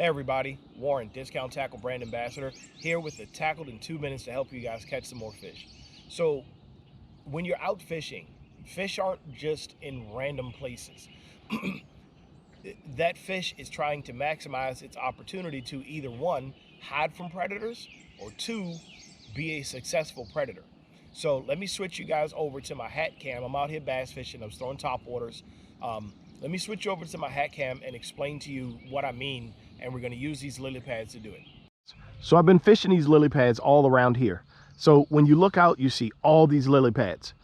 Hey everybody, Warren, Discount Tackle brand ambassador, here with the Tackled in 2 minutes to help you guys catch some more fish. So when you're out fishing, fish aren't just in random places. That fish is trying to maximize its opportunity to either one, hide from predators, or two, be a successful predator. So let me switch you guys over to my hat cam. I'm out here bass fishing, I'm throwing top waters. Let me switch over to my hat cam and explain to you what I mean, and we're gonna use these lily pads to do it. So I've been fishing these lily pads all around here. So when you look out, you see all these lily pads.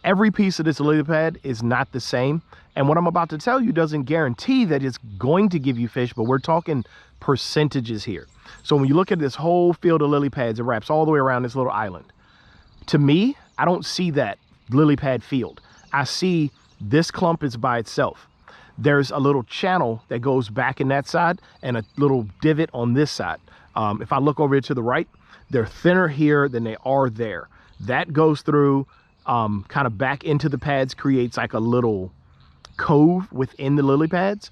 Every piece of this lily pad is not the same. And what I'm about to tell you doesn't guarantee that it's going to give you fish, but we're talking percentages here. So when you look at this whole field of lily pads, it wraps all the way around this little island. To me, I don't see that lily pad field. I see this clump is by itself. There's a little channel that goes back in that side and a little divot on this side. If I look over here to the right, they're thinner here than they are there. That goes through kind of back into the pads, creates like a little cove within the lily pads.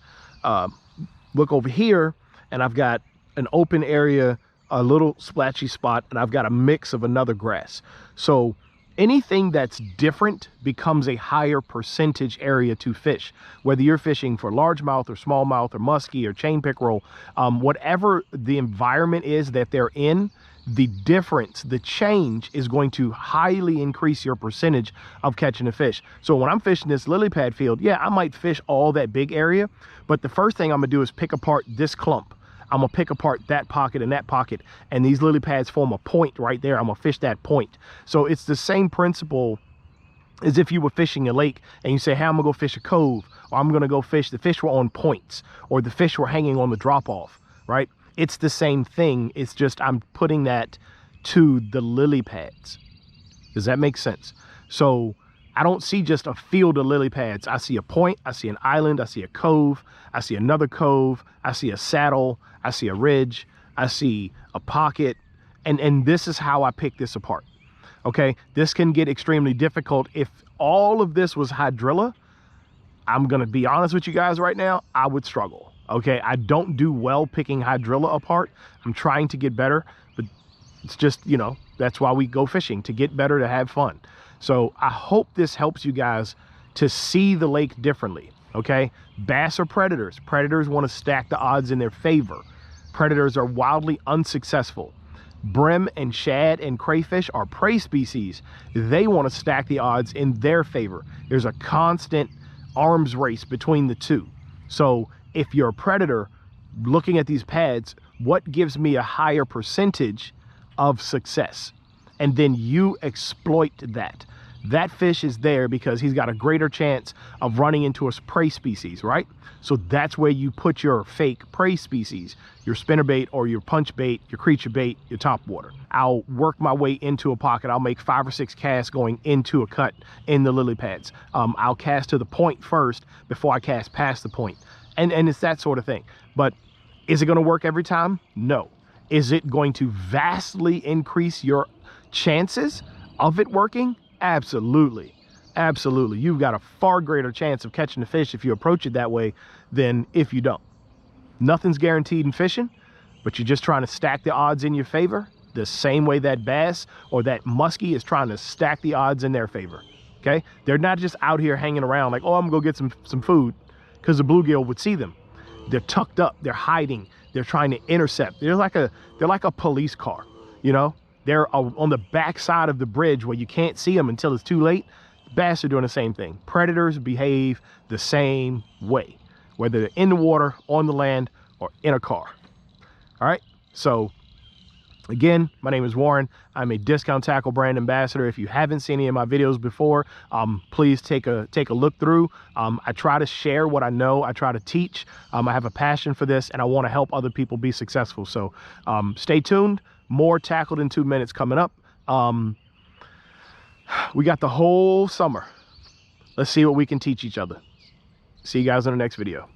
Look over here and I've got an open area, a little splashy spot, and I've got a mix of another grass. So anything that's different becomes a higher percentage area to fish, whether you're fishing for largemouth or smallmouth or muskie or chain pickerel, whatever the environment is that they're in, the difference, the change is going to highly increase your percentage of catching a fish. So when I'm fishing this lily pad field, yeah, I might fish all that big area, but the first thing I'm gonna do is pick apart this clump. I'm gonna pick apart that pocket and that pocket, and these lily pads form a point right there. I'm gonna fish that point. So it's the same principle as if you were fishing a lake and you say, hey, I'm gonna go fish a cove, or I'm gonna go fish, the fish were on points, or the fish were hanging on the drop off, right? It's the same thing. It's just I'm putting that to the lily pads. Does that make sense? So I don't see just a field of lily pads. I see a point, I see an island, I see a cove, I see another cove, I see a saddle, I see a ridge, I see a pocket, and this is how I pick this apart. Okay, this can get extremely difficult. If all of this was hydrilla, I'm gonna be honest with you guys right now, I would struggle. Okay, I don't do well picking hydrilla apart. I'm trying to get better, but it's just, you know, that's why we go fishing, to get better, to have fun. So I hope this helps you guys to see the lake differently. Okay, bass are predators. Predators want to stack the odds in their favor. Predators are wildly unsuccessful. Brim and shad and crayfish are prey species. They want to stack the odds in their favor. There's a constant arms race between the two. So if you're a predator looking at these pads, what gives me a higher percentage of success? And then you exploit that. That fish is there because he's got a greater chance of running into a prey species, right? So that's where you put your fake prey species, your spinnerbait or your punch bait, your creature bait, your top water. I'll work my way into a pocket. I'll make 5 or 6 casts going into a cut in the lily pads. I'll cast to the point first before I cast past the point. And it's that sort of thing. But is it going to work every time? No. Is it going to vastly increase your chances of it working? Absolutely. Absolutely. You've got a far greater chance of catching a fish if you approach it that way than if you don't. Nothing's guaranteed in fishing, but you're just trying to stack the odds in your favor the same way that bass or that muskie is trying to stack the odds in their favor. Okay? They're not just out here hanging around like, oh, I'm gonna go get some food, because the bluegill would see them. They're tucked up, they're hiding, they're trying to intercept. They're like a police car, you know? They're on the back side of the bridge where you can't see them until it's too late. Bass are doing the same thing. Predators behave the same way, whether they're in the water, on the land, or in a car. All right, so again, my name is Warren. I'm a Discount Tackle brand ambassador. If you haven't seen any of my videos before, please take a look through. I try to share what I know. I try to teach. I have a passion for this, and I want to help other people be successful. So stay tuned. More Tackled in 2 minutes coming up. We got the whole summer. Let's see what we can teach each other. See you guys in the next video.